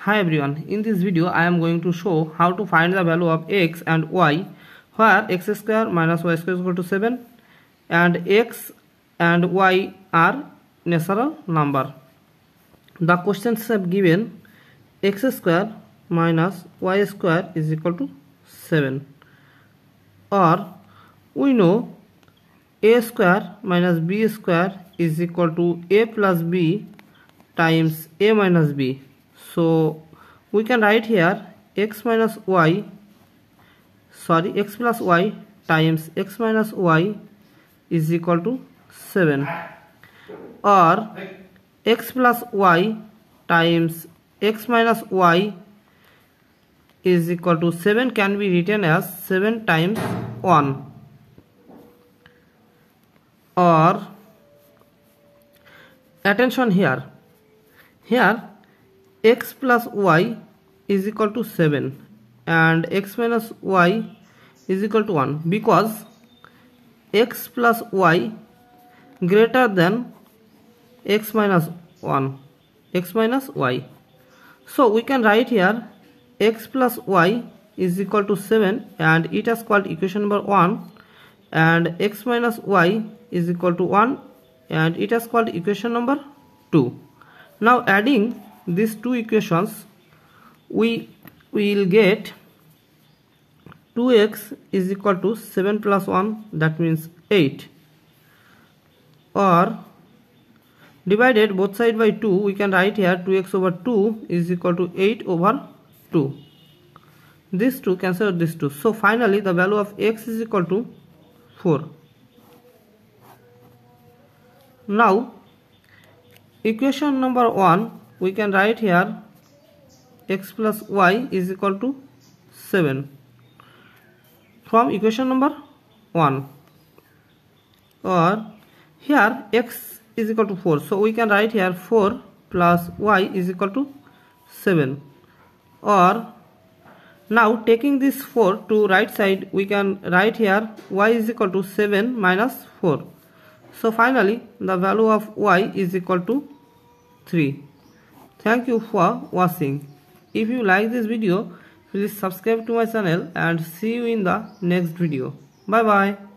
Hi everyone, in this video I am going to show how to find the value of x and y where x square minus y square is equal to 7 and x and y are natural number. The questions have given x square minus y square is equal to 7, or we know a square minus b square is equal to a plus b times a minus b. So we can write here x plus y times x minus y is equal to 7, or x plus y times x minus y is equal to 7 can be written as 7 times 1, or attention here x plus y is equal to 7 and x minus y is equal to 1 because x plus y greater than x minus y. So we can write here x plus y is equal to 7 and it is called equation number 1, and x minus y is equal to 1 and it is called equation number 2. Now adding these two equations we will get 2x is equal to 7 plus 1, that means 8, or divided both side by 2 we can write here 2x over 2 is equal to 8 over 2. These two cancel these two, so finally the value of x is equal to 4. Now equation number 1 we can write here x plus y is equal to 7 from equation number 1, or here x is equal to 4, so we can write here 4 plus y is equal to 7, or now taking this 4 to right side we can write here y is equal to 7 minus 4. So finally the value of y is equal to 3. Thank you for watching. If you like this video, please subscribe to my channel and see you in the next video. Bye bye.